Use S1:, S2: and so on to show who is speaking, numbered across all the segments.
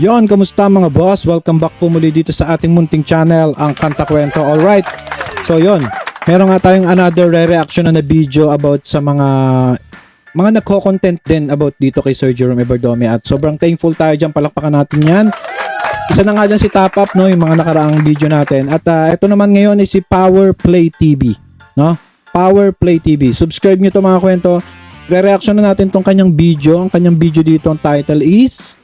S1: Yon, kamusta mga boss? Welcome back po muli dito sa ating munting channel, ang Kanta Kwento. Alright, so yon, meron nga tayong another re-reaction na video about sa mga nagko-content din about dito kay Sir Jerome Ebardome, at sobrang thankful tayo dyan. Palakpakan natin yan. Isa na nga dyan si Top Up, no, yung mga nakaraang video natin. At ito naman ngayon is si Power Play TV, no? Power Play TV. Subscribe nyo to mga kwento. Re-reaction na natin tong kanyang video. Ang kanyang video dito, ang title is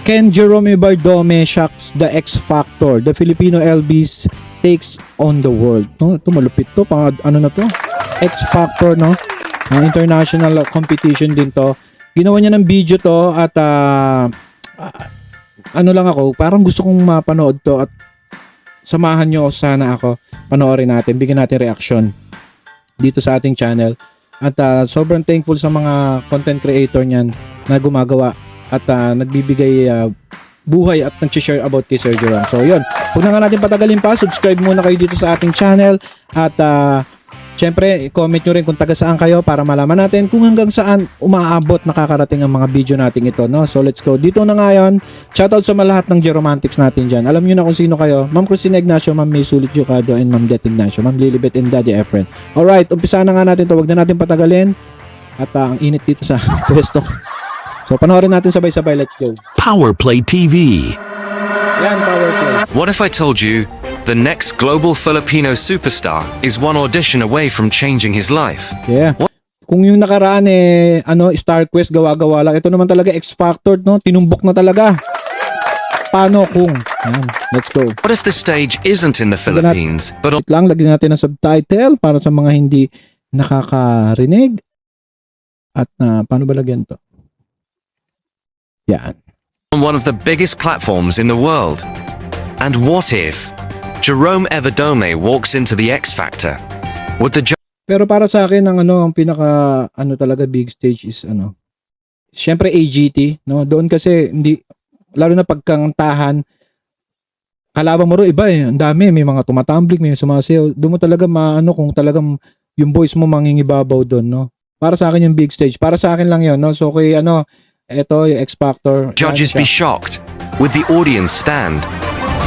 S1: Can Jerome Ebardome Shocks the X Factor? The Filipino LBs takes on the world. No, ito malupit to. Pang ano na to? X Factor, no? International competition din to. Ginawa niya ng video to at ano lang ako, parang gusto kong mapanood to at samahan nyo sana ako. Panoorin natin, bigyan natin reaction dito sa ating channel. At sobrang thankful sa mga content creator niyan na gumagawa at nagbibigay buhay at nag-share about kay Sir Jerome. So yun, huwag na nga natin patagalin pa. Subscribe muna kayo dito sa ating channel at syempre, comment nyo rin kung taga saan kayo para malaman natin kung hanggang saan umaabot, nakakarating ang mga video natin ito, no? So let's go. Dito na ngayon, shoutout sa lahat ng Jeromantics natin dyan. Alam nyo na kung sino kayo. Ma'am Cristina Ignacio, Ma'am May Sulit Jocado, and Ma'am Det Ignacio, Ma'am Lilibet and Daddy Efren. Alright, umpisa na nga natin to. Huwag na natin patagalin. At ang init dito sa pwesto. So panoorin natin sabay-sabay. Let's go.
S2: Power Play TV.
S1: Yan, Power Play.
S3: What if I told you the next global Filipino superstar is one audition away from changing his life?
S1: Yeah. Kung yung nakaraan Star Quest gawa-gawa lang. Ito naman talaga X Factor, no? Tinumbok na talaga. Paano kung? Yan, let's go.
S3: What if the stage isn't in the Philippines, but
S1: Wait lang, lagyan natin ng subtitle para sa mga hindi nakakarinig. At paano ba lagyan to? Yan.
S3: on one of the biggest platforms in the world? And what if Jerome Ebardome walks into the X Factor? Would the
S1: Pero para sa akin ang pinaka talaga big stage is syempre AGT, no? Doon kasi hindi, lalo na pagkantahan, kalaban mo ro iba ang dami, may mga tumatambling, may sumasayaw. Doon mo talaga kung talagang yung voice mo mangingibabaw doon, no? Para sa akin yung big stage. Para sa akin lang 'yon, no? So kay eto yung X Factor.
S3: judges be shocked? Would the audience stand?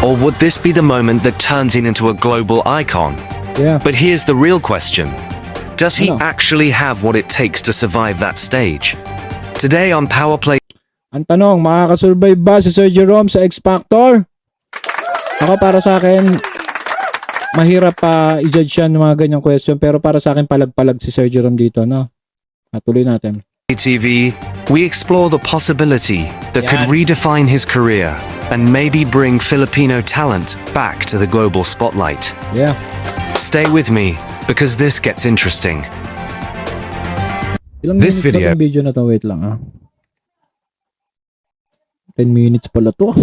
S3: Or would this be the moment that turns him into a global icon?
S1: Yeah.
S3: But here's the real question. Does he
S1: Ano?
S3: actually have what it takes to survive that stage? Today on Power Play
S1: Ang tanong, makakasurvive ba si Sir Jerome sa X Factor? Ako para sa akin, mahirap pa i-judge yan ng mga ganyang question, pero para sa akin palag-palag si Sir Jerome dito, no? Tuloy natin.
S3: TV, we explore the possibility that could
S1: Yan.
S3: redefine his career and maybe bring Filipino talent back to the global spotlight.
S1: Yeah.
S3: Stay with me because this gets interesting.
S1: Ilang
S3: This
S1: minutes ba
S3: video-
S1: tong video na to? Wait lang 10 minutes pala to.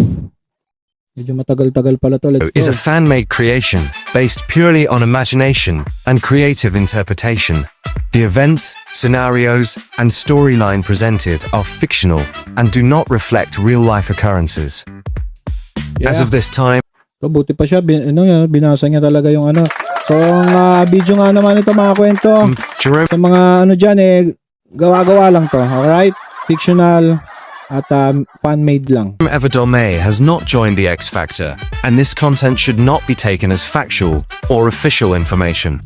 S1: Medyo matagal-tagal pala to. Let's
S3: Is
S1: go.
S3: a fan-made creation based purely on imagination and creative interpretation. The events, scenarios, and storyline presented are fictional and do not reflect real-life occurrences.
S1: Yeah.
S3: As of this time,
S1: So, buti pa siya, binasa niya talaga yung So, ang video nga naman ito mga kwento.
S3: Jerome
S1: Sa mga dyan gawa-gawa lang to. Alright? Fictional at fan-made lang.
S3: Ebardome has not joined the X Factor, and this content should not be taken as factual or official information.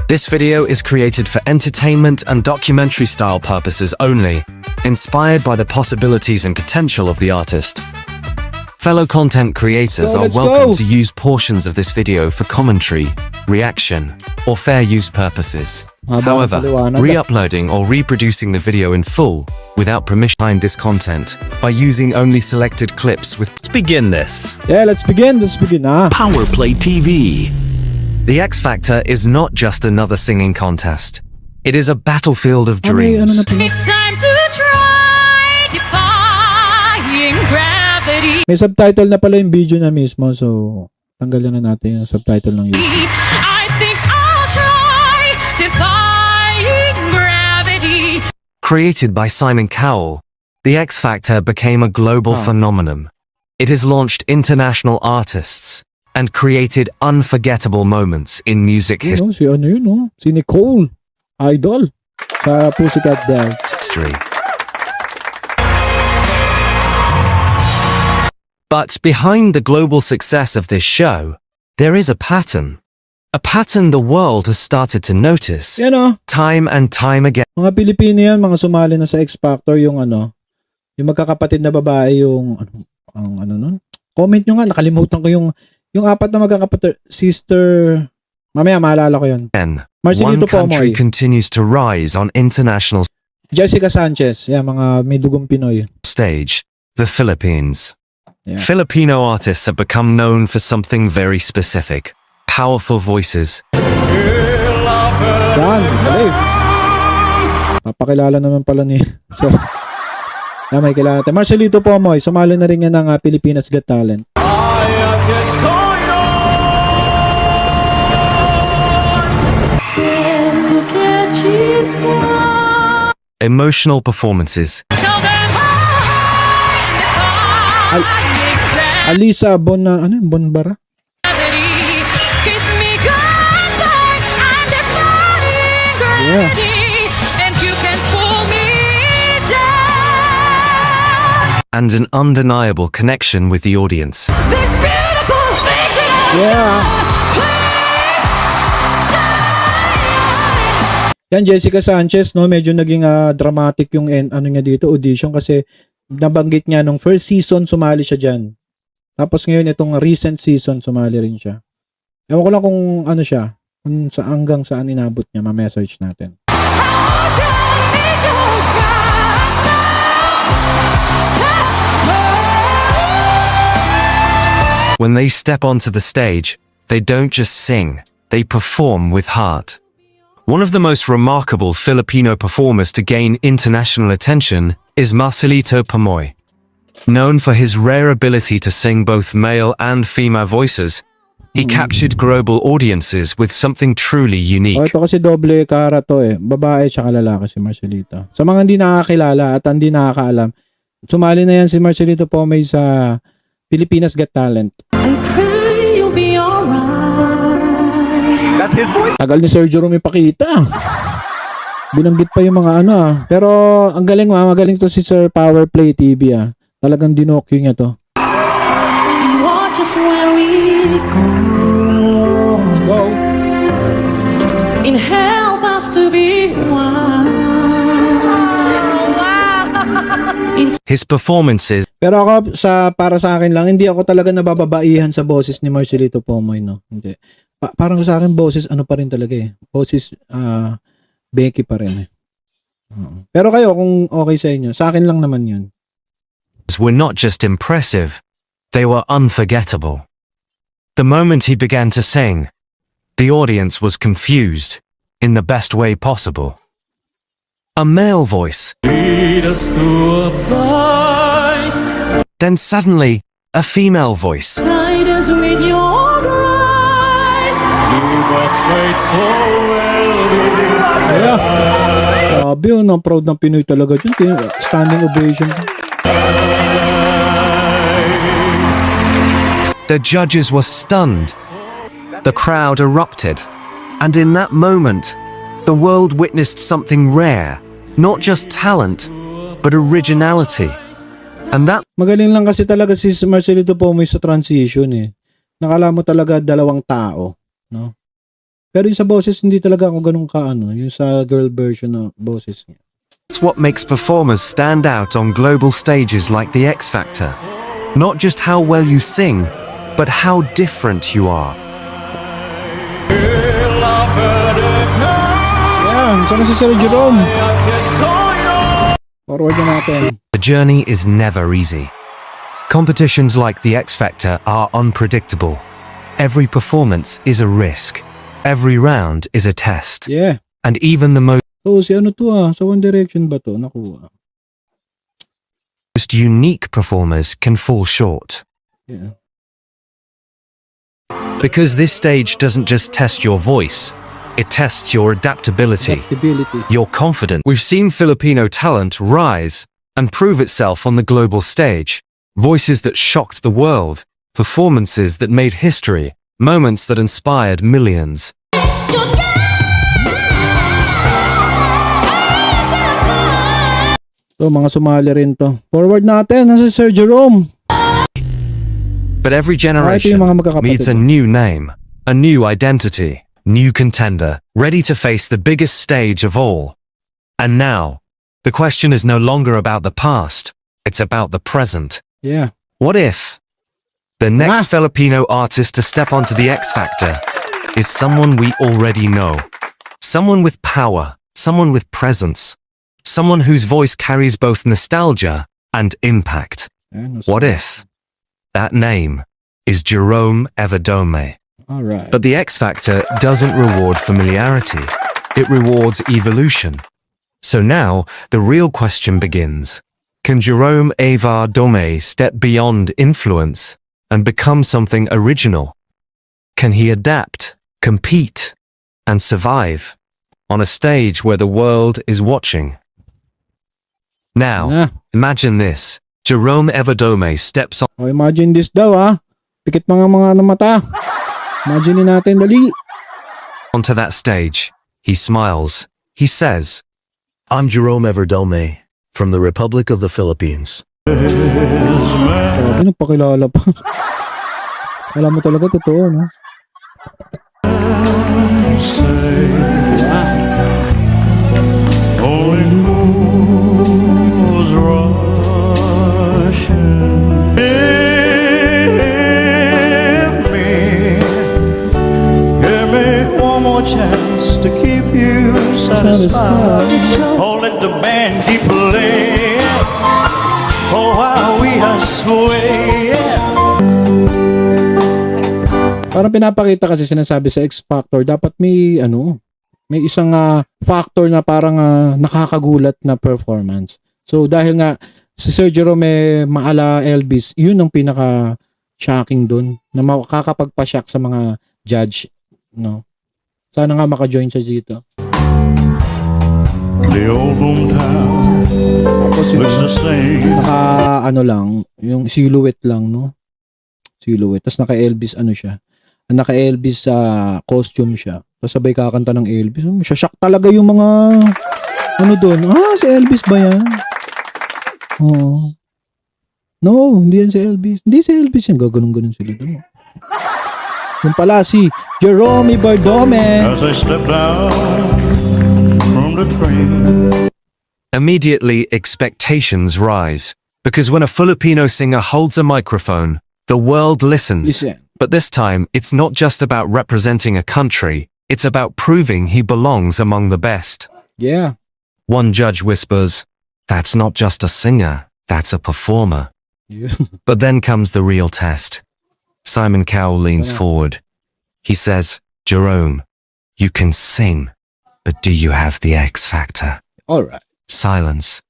S3: This video is created for entertainment and documentary-style purposes only, inspired by the possibilities and potential of the artist. Fellow content creators
S1: So,
S3: are
S1: let's
S3: welcome
S1: go.
S3: to use portions of this video for commentary, reaction, or fair use purposes.
S1: Habang
S3: However,
S1: paliwanag.
S3: re-uploading or reproducing the video in full without permission behind this content by using only selected clips with. Let's begin this.
S1: Yeah, let's begin.
S2: Power Play TV.
S3: The X Factor is not just another singing contest. It is a battlefield of
S1: May
S3: dreams.
S1: na pala.
S4: It's time to try defying gravity.
S1: May subtitle na pala yung video na mismo. So, tanggalin na natin yung subtitle ng YouTube.
S4: I think I'll try defying gravity.
S3: Created by Simon Cowell, the X Factor became a global phenomenon. It has launched international artists and created unforgettable moments in music
S1: Yun, si si Nicole. Idol. Sa Pussycat Dolls.
S3: history. But behind the global success of this show, there is a pattern. A pattern the world has started to notice
S1: Yan o.
S3: time and time again.
S1: Mga Pilipino yan, mga sumali na sa X Factor, yung yung magkakapatid na babae, yung nun? Comment nyo nga, nakalimutan ko yung apat na magkakapatid, sister, mamaya maalala ko yun.
S3: One
S1: Marcelito
S3: country
S1: Pomoy,
S3: continues to rise on international
S1: Jessica Sanchez, yan, mga may dugong Pinoy.
S3: stage, the Philippines.
S1: Yeah.
S3: Filipino artists have become known for something very specific. Powerful voices,
S1: Yan, galing. Papakilala naman pala ni, so, yan, may kilala natin. Marcelito Pomoy, sumali na rin yan ng Pilipinas Got Talent.
S3: emotional performances,
S1: Alisa Bonbara?
S4: Kiss me goodbye and defying gravity, and you can pull me down.
S3: and an undeniable connection with the audience.
S4: This beautiful things that I
S1: Yeah. Yan, Jessica Sanchez, no, medyo naging dramatic yung niya dito, audition, kasi nabanggit niya nung first season sumali siya dyan. Tapos ngayon itong recent season sumali rin siya. Ewan ko lang kung ano siya, kung hanggang saan inabot niya, ma-message natin.
S4: want you need you right now.
S3: When they step onto the stage, they don't just sing, they perform with heart. One of the most remarkable Filipino performers to gain international attention is Marcelito Pomoy. Known for his rare ability to sing both male and female voices, he captured global audiences with something truly
S1: Oh,
S3: unique.
S1: ito kasi doble kara to babae tsaka lalaki si Marcelito. Sa mga hindi nakakilala at hindi nakakaalam, sumali na yan si Marcelito Pomoy sa Pilipinas Got Talent.
S4: I pray you'll be alright.
S1: Tagal ni Sir Jerome ipakita. Binanggit pa yung mga Pero ang galing, magaling to si Sir Powerplay TV Talagang dinokyo niya to.
S4: Watch us where we go.
S1: Go.
S4: And help us to be one.
S3: His performances
S1: Pero ako, para sa akin lang, hindi ako talaga nabababaihan sa boses ni Marcelito Pomoy, no? Hindi. Parang sa akin, boses, pa rin talaga Boses, Becky pa rin Oo. Pero kayo, kung okay sa inyo, sa akin lang naman yun.
S3: were not just impressive, they were unforgettable. The moment he began to sing, the audience was confused in the best way possible. A male voice,
S5: Lead us to a place.
S3: then suddenly a female voice,
S4: Guide us with your grace.
S5: Give us faith so well.
S1: Kaya, grabe ang proud ng Pinoy talaga dyan. Standing ovation.
S3: The judges were stunned. The crowd erupted. And in that moment, the world witnessed something rare, not just talent, but originality. And that
S1: Magaling lang kasi talaga si Marcelito Pomoy sa transition Nakala mo talaga dalawang tao, no? Pero yung sa boses, hindi talaga ako ganun yung sa girl version ng boses niya.
S3: That's what makes performers stand out on global stages like the X Factor. Not just how well you sing, but how different you are.
S1: Yan, saan si Sir Jerome? Forward na natin.
S3: The journey is never easy. Competitions like the X Factor are unpredictable. Every performance is a risk. Every round is a test.
S1: Yeah.
S3: And even the most
S1: So, si sa One Direction ba to? Nakuha.
S3: unique performers can fall short.
S1: Yeah.
S3: Because this stage doesn't just test your voice, it tests your adaptability,
S1: Adaptability.
S3: your confidence. We've seen Filipino talent rise and prove itself on the global stage. Voices that shocked the world, performances that made history, moments that inspired millions.
S1: So, mga sumali rin to. Forward natin. Nasa si Sir Jerome.
S3: But every
S1: Ito yung
S3: generation
S1: mga magkakapatid.
S3: needs a new name, a new identity, new contender, ready to face the biggest stage of all. And now, the question is no longer about the past, it's about the present.
S1: Yeah.
S3: What if the next
S1: Ah.
S3: Filipino artist to step onto the X Factor is someone we already know? Someone with power, someone with presence, someone whose voice carries both nostalgia and impact.
S1: Ayan,
S3: What if that name is Jerome Everdome?
S1: Alright.
S3: But the X Factor doesn't reward familiarity, it rewards evolution. So now, the real question begins. Can Jerome Everdome step beyond influence and become something original? Can he adapt, compete, and survive on a stage where the world is watching? Now,
S1: Ah.
S3: imagine this. Jerome Everdome steps
S1: Oh, imagine this daw Pikit mga mata. Imagine natin, dali.
S3: onto that stage. He smiles. He says,
S2: I'm Jerome Everdome from the Republic of the Philippines.
S1: Grabe, nagpakilala pa. Alam mo talaga, totoo, no?
S5: Only fools rush in. Give me one more chance to keep you satisfied. Oh, let the band keep playing. Oh, while we are swaying.
S1: Parang pinapakita kasi sinasabi sa X Factor, dapat may may isang factor na parang nakakagulat na performance. So dahil nga si Sir Jerome maala Elvis, yun ang pinaka shocking doon na makakapagpa-shock sa mga judge, no. Sana nga maka-join siya dito.
S5: The old hometown
S1: Tapos yung
S5: looks the same.
S1: lang, yung silhouette lang, no. Silhouette. Tapos naka-Elvis siya. Naka-Elvis costume siya. Tapos sabay kakanta ng Elvis. Shock talaga yung mga doon. Si Elvis ba yan? Oo. No, hindi yan si Elvis. Hindi si Elvis yan. Gaganon-ganon sila doon. Yung pala si Jerome Everdome.
S5: As I step down from the train.
S3: immediately expectations rise. Because when a Filipino singer holds a microphone, the world listens.
S1: Listen.
S3: But this time, it's not just about representing a country, it's about proving he belongs among the best.
S1: Yeah.
S3: One judge whispers, "That's not just a singer, that's a performer."
S1: Yeah.
S3: But then comes the real test. Simon Cowell leans forward. He says, "Jerome, you can sing, but do you have the X factor?"
S1: All right.
S3: Silence.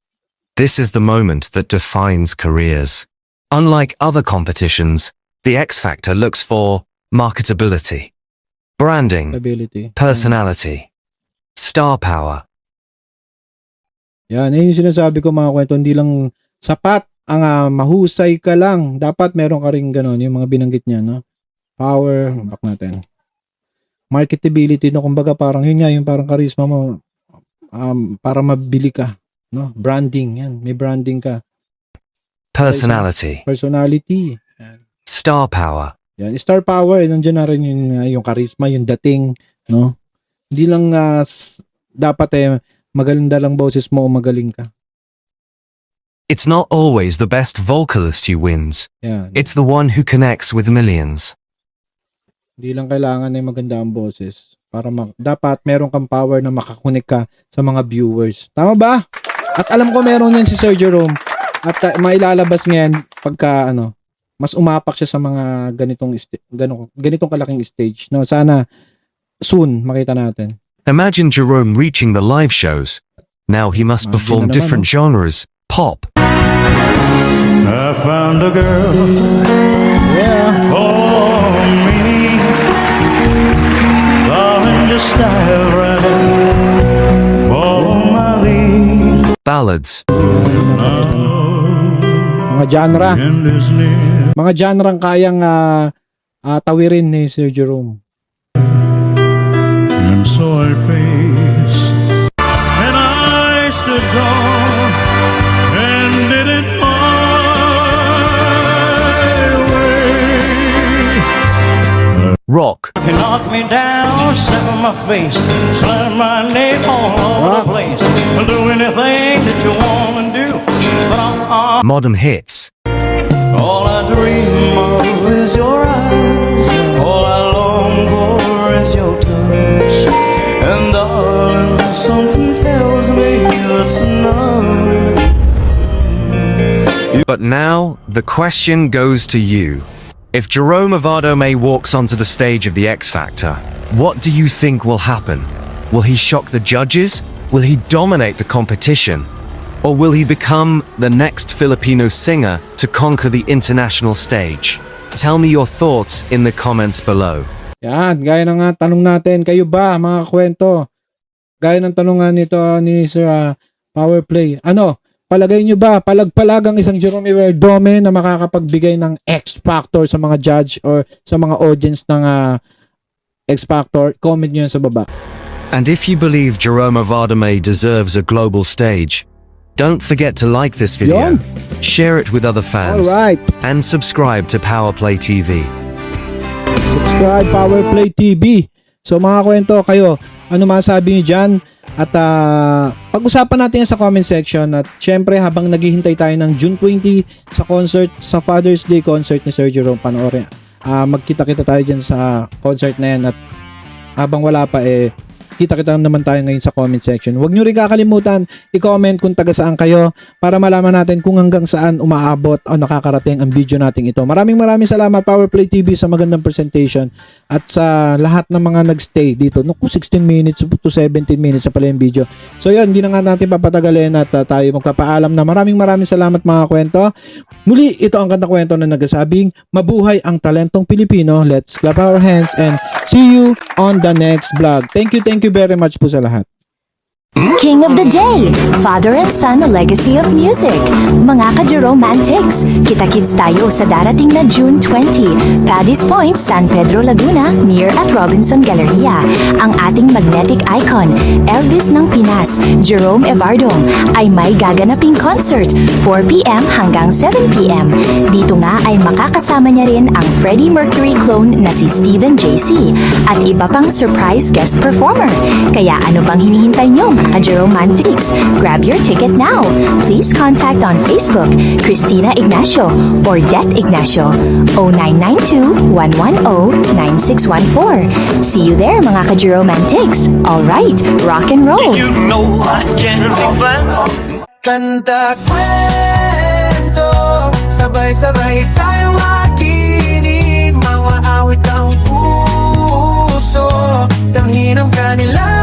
S3: This is the moment that defines careers. Unlike other competitions, the X Factor looks for marketability, branding,
S1: Stability.
S3: personality, star power.
S1: Yan, yung sinasabi ko mga kwento, hindi lang sapat ang mahusay ka lang. Dapat meron ka rin gano'n, yung mga binanggit niya, no? Power, back natin. Marketability, no? Kumbaga parang yun nga, yung parang charisma mo, para mabili ka, no? Branding, yan. May branding ka.
S3: Personality,
S1: Personality.
S3: star power.
S1: Yan, star power, nandiyan na rin yung charisma, yung dating, no? Hindi lang dapat maganda lang boses mo o magaling ka.
S3: It's not always the best vocalist who wins.
S1: Yan.
S3: It's the one who connects with millions.
S1: Hindi lang kailangan ay maganda ang boses para dapat meron kang power na makakunik ka sa mga viewers. Tama ba? At alam ko meron yan si Sir Jerome at mailalabas ngayon pagka mas umapak siya sa mga ganitong kalaking stage. No, sana soon makita natin.
S3: Imagine Jerome reaching the live shows. Now he must
S1: Imagine
S3: perform
S1: na naman,
S3: different genres. Pop,
S5: I found a girl
S1: Yeah.
S5: for me. Darling, just dive right in. Follow my lead.
S3: ballads,
S1: Mga genre.
S5: End is near.
S1: Mga genre kayang tawirin ni Sir Jerome.
S5: And so I face, and I stood tall, and did it my way.
S3: rock,
S5: You knock me down, slap on my face, slam my name all over the place. I'll do anything that you wanna do, but
S3: modern hits,
S5: all I dream of is your eyes. All I long for is your touch. And darling, something tells me that's enough.
S3: But now, the question goes to you. If Jerome Evardome walks onto the stage of the X Factor, what do you think will happen? Will he shock the judges? Will he dominate the competition? Or will he become the next Filipino singer to conquer the international stage? Tell me your thoughts in the comments below.
S1: Yan, gaya na nga tanong natin, kayo ba mga kwento? Gaya ng tanongan nito ni Sir Powerplay. Ano, palagay nyo ba palag-palag ang isang Jerome Evardome na makakapagbigay ng X Factor sa mga judge or sa mga audience ng X Factor? Comment nyo yan sa baba.
S3: And if you believe Jerome Evardome deserves a global stage, don't forget to like this video,
S1: Yon.
S3: share it with other fans,
S1: Alright,
S3: and subscribe to Powerplay TV.
S1: subscribe Powerplay TV. So mga kwento, kayo, ano masabi nyo dyan? At pag-usapan natin yan sa comment section. At syempre habang naghihintay tayo ng June 20 sa concert, sa Father's Day concert ni Sir Jerome, panoorin. Magkita-kita tayo dyan sa concert na yan. At habang wala pa kita-kita naman tayo ngayon sa comment section. Huwag nyo rin kakalimutan i-comment kung taga saan kayo para malaman natin kung hanggang saan umaabot o nakakarating ang video nating ito. Maraming salamat Powerplay TV sa magandang presentation at sa lahat ng mga nagstay dito. Naku, 16 minutes to 17 minutes sa pala yung video. So yun, hindi na nga natin papatagalin at tayo magpapaalam na maraming salamat mga kwento. Muli, ito ang kanta kwento na nagsasabing mabuhay ang talentong Pilipino. Let's clap our hands and see you on the next vlog. Thank you very much po sa lahat.
S6: King of the Day, Father and Son, A Legacy of Music. Mga ka-Jeromantics, kita-kits tayo sa darating na June 20, Paddy's Point, San Pedro, Laguna, near at Robinson Galleria. Ang ating magnetic icon, Elvis ng Pinas, Jerome Evardome, ay may gaganaping concert, 4 p.m. hanggang 7 p.m. Dito nga ay makakasama niya rin ang Freddie Mercury clone na si Steven JC at iba pang surprise guest performer. Kaya ano bang hinihintay nyo mga ka-Jeromantics? Grab your ticket now. Please contact on Facebook, Christina Ignacio or Det Ignacio, 0992-110-9614. See you there mga ka-Jeromantics. Alright, rock and roll!
S5: You know I can't live.
S7: Kanta kwento, sabay-sabay tayong makinig. Mga awit ang puso, tanghin ang kanila